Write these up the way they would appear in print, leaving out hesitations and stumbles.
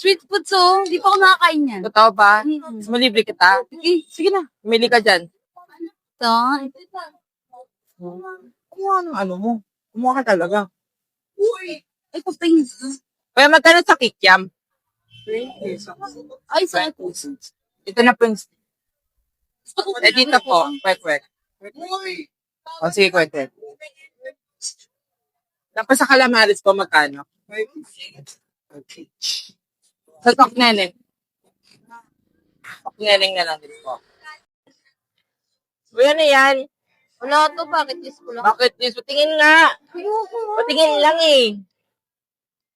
Sweet food, so. Hindi pa ako nakakain yan. Totoo ba? Mm. Mas malibre kita? Sige na. Mili ka dyan. Ito. Kumuha ng ano mo. Kumuha ka talaga. Ay, papayin. Kaya magkano sa kikiam? Ay, sa Ito na po yung... dito po. Kwek. O, sige, kwek. Tapos sa calamares po, magkano? Sa pakneneng. Pakneneng na lang din po. Uy, ano yan? Wala to, bakit is ko lang? Bakit this? Patingin nga. Patingin lang eh.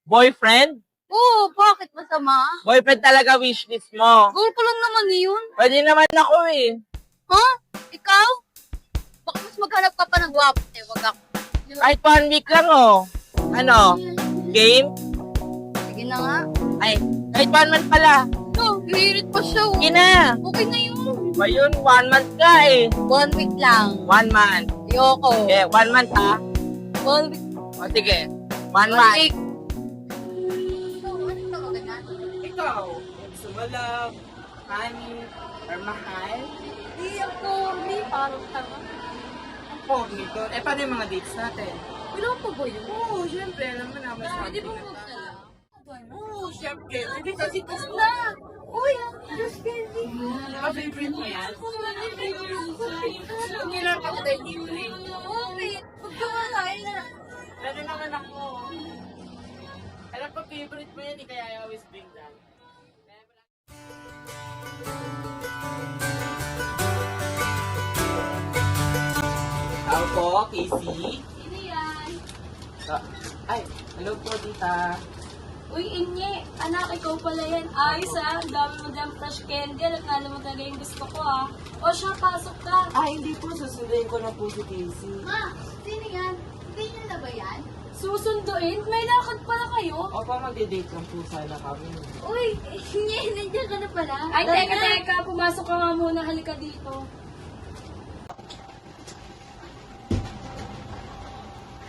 Boyfriend? Oo, bakit masama? Boyfriend talaga wishlist mo. Goal ko lang naman yun. Pwede naman ako eh. Ha? Ikaw? Baka mas maghanap ka pa ng gwapo. Wag ako. Kahit 1 week lang oh. Ano? Game? Sige na nga. Ay, kahit 1 month pala. No, hirit pa siya. Sige na. Okay na yun. Ba yun? 1 month ka eh. 1 week lang. 1 month. Ayoko. Yeah, 1 month ha. 1 week. O sige. 1 month. Week. So, ano ka maganda? Ikaw, gusto mo love, honey, or mahal? Hindi ako. Hindi, parang tanga. Ang pogi ko. Eh, paano yung mga dates natin? Wala pa ba yun? Oo, syempre. Alam mo naman sa Pwede bang huwag na lang? Oo, syempre. Hindi Kasi kasi na. Uy, just kidding. favorite mo yan? Hindi lang ako tayo libre. Okay, pagkakalain na. Ano naman ako? Alam ko, favorite mo yan, kaya I always bring that. Tao po, Casey. Sino yan? Ay, hello po, tita. Uy, Inye, anak, ikaw pala yan. Ayos ah, ang dami mo dyan flash candy. Alam mo talaga yung gusto ko ah. O siya, pasok ka. Ay, hindi po, susunduin ko na po si Casey. Ma, sino yan? Hindi niyo na ba yan? Susunduin? May lakad pala kayo. Opo, mag-date lang po sana kami. Uy, hindi, nandiyan ka na pala. Ay, Tara teka, na. teka. Pumasok ka nga muna. Halika dito.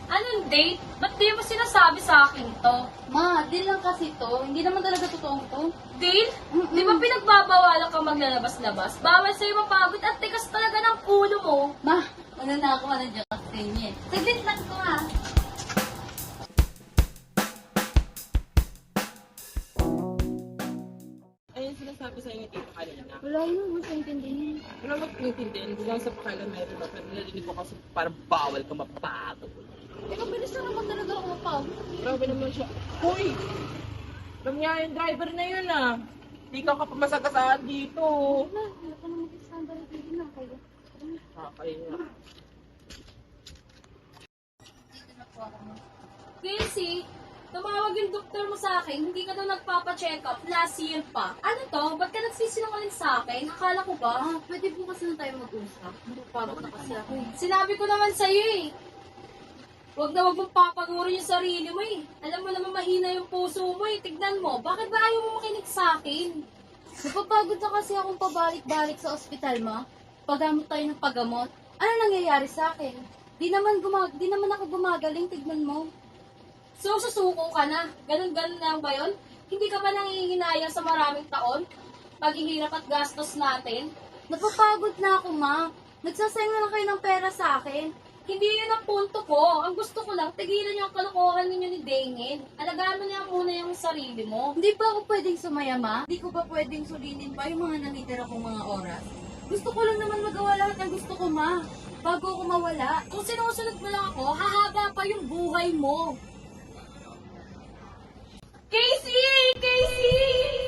Anong date? Ba't di mo sinasabi sa akin to? Ma, di lang kasi to. Hindi naman talaga totoong to. Deal? Di ba pinagbabawalan ka maglalabas-labas? Bawal sa'yo mapagod at tigas talaga ng ulo mo. Ma, ano na ako nandiyan kasi niya. Saglit lang to ha. Ayun, sinasabi sa inyo tita kanina. Wala yun, mas intindihin. Wala magpintindihan, hindi lang sa pakalan meron ba? Pero narinig ko kasi parang bawal ka mapagod. Teka, bilis na naman talaga ako mapagod. Grabe naman siya. Hoy! Alam niya yung driver na yun ah. Hindi ka kapamasagasaan dito. Wala ka na mag-standard dito na kayo. Kakaya. Casey, tumawag yung doktor mo sa akin, hindi ka daw nagpapa-check up last year pa. Ano to? Ba't ka nagsisinungaling sa akin? Akala ko ba? Ah, pwede po kasi na tayo mag-usap. Napapagod na kasi ako. Sinabi ko naman sa'yo eh. Huwag na huwag mong papagurin yung sarili mo eh. Alam mo naman mahina yung puso mo eh. Tignan mo, bakit ba ayaw mo makinig sa akin? Napapagod na kasi akong pabalik-balik sa ospital, ma. Pagamot tayo ng pagamot. Ano nangyayari sa akin? Di naman ako gumagaling, tignan mo. So, susuko ka na. Ganun-ganun lang ba yun? Hindi ka ba nangihinayang sa maraming taon? Paghihirap at gastos natin? Napapagod na ako, ma. Nagsasayang na lang kayo ng pera sa akin. Hindi yun ang punto ko. Ang gusto ko lang, tigilan yung kalokohan ninyo ni Dangin. Alagaan mo niya muna yung sarili mo. Hindi ba ako pwedeng sumaya, ma? Hindi ko ba pwedeng sulinin pa yung mga nanitira kong mga oras? Gusto ko lang naman magawa lahat ng gusto ko, ma. Bago ako mawala. Kung sinusunod mo lang ako, hahaba pa yung buhay mo. Casey! Casey!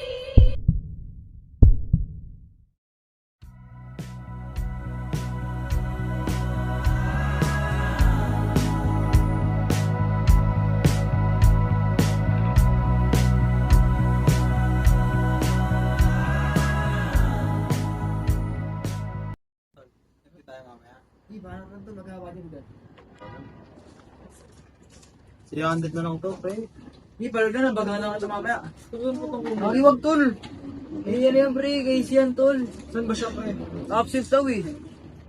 Di ba? Ano to? Magawa din doon. 300 na lang to, pre. Di, pero na, baga na ka mamaya. Ay, wag, tol. Eh, yan yan, pre. Guys, yan, tol. Saan ba siya, pre? Absent daw, eh.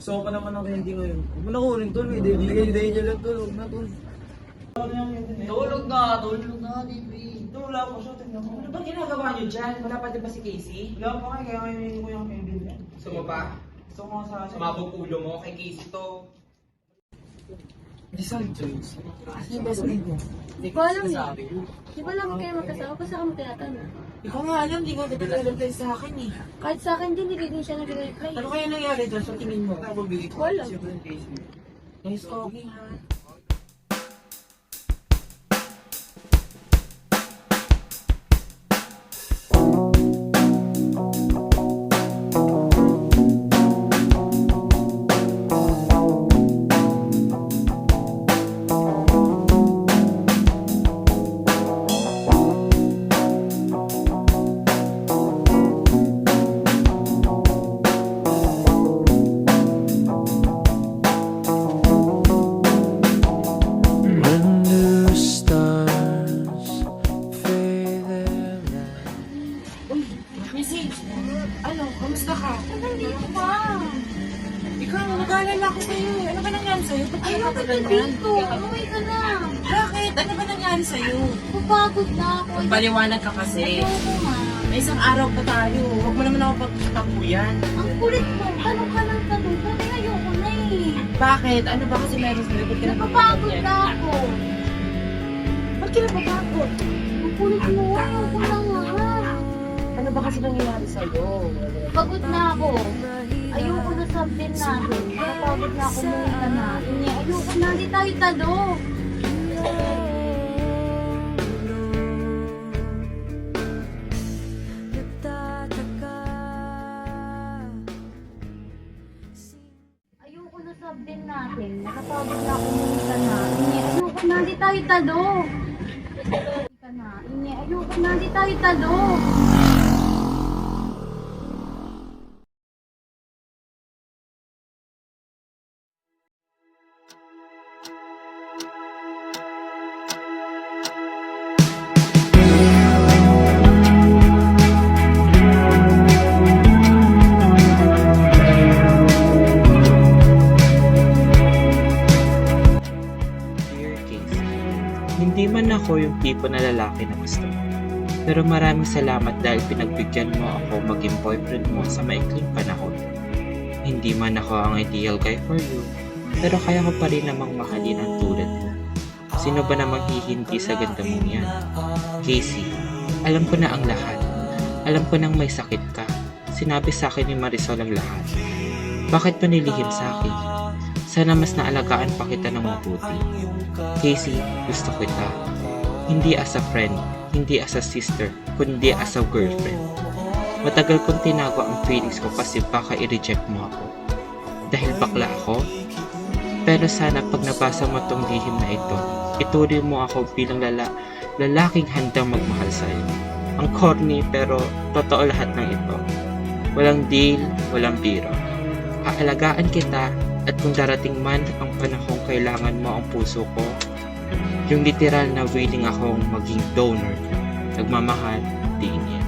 Gusto ko pa naman ng candy ngayon. Huwag mo na kunin, tol. Eh. Bigay niya lang, tol. Huwag na, tol. Tulog na, Libri. Wala ko siya, tingnan mo. Ano ba ginagawa niyo dyan? Wala pa din ba si Casey? Wala pa kaya ngayon ko yung kaibigan. Gusto mo pa? Gusto ko sa akin. Sumabog ulo mo kay Casey to. Rizal, Joyce. Kasi yung best friend mo. Di ko alam eh. Di ba lang kayo magkasama? Kasi ako tinatanong. Ikaw nga alam, di ko nag-reply sa akin eh. Kahit sa akin din, hindi din siya nag-reply. Ano kaya nangyari dyan sa tingin mo? Wala. Nice talking ha. When the stars fade their light. Missy, ano, kamusta ka? Nandito pa. Ikaw, nag-aalala ko sa'yo. Ano ba nangyari sa'yo? Ba't Ayaw ka ka dito. Umuwi ka na. Bakit? Ano ba nangyari sa'yo? Papagod na ako. Paliwanag ka kasi. Ayoko nga. May isang araw pa tayo. Huwag mo naman ako pagkatapuyan. Ang kulit mo. Tanong ka ng tanong. Kasi ayoko na eh. Bakit? Ano ba kasi meron sa'yo? Ba't ka Napapagod na ako. Ba't ka napapagod? Ang kulit mo. Ayoko na nga. Ano ba kasi nangyayari sa'yo? Pagod na ako. Ayoko na sabihin natin. Napapagod na ako. Umuwi ka na. Hindi, ayoko na. Hindi tayo talo. Ayoko na sabihin natin. Nakapagod na ako. Umuwi ka na. Hindi, ayoko na. Hindi tayo talo. Umuwi ka na. Hindi, ayoko na. Hindi tayo talo. Dear Casey, hindi man ako yung tipo na lalaki na gusto mo. Pero maraming salamat dahil pinagbigyan mo ako maging boyfriend mo sa maikling panahon. Hindi man ako ang ideal guy for you, pero kaya ko pa rin namang mahalin ang tulad mo. Sino ba namang hihindi sa ganda mong yan? Casey, alam ko na ang lahat. Alam ko nang may sakit ka. Sinabi sa akin ni Marisol ang lahat. Bakit mo nilihim sa akin? Sana mas naalagaan pa kita ng mabuti. Casey, gusto kita. Hindi as a friend, hindi as a sister, kundi as a girlfriend. Matagal kong tinago ang feelings ko kasi baka i-reject mo ako. Dahil bakla ako? Pero sana pag nabasa mo tong lihim na ito, ituloy mo ako bilang lalaking handang magmahal sa'yo. Ang corny pero totoo lahat ng ito. Walang deal, walang biro. Aalagaan kita at kung darating man ang panahong kailangan mo ang puso ko, yung literal na willing akong maging donor, nagmamahal, tingin.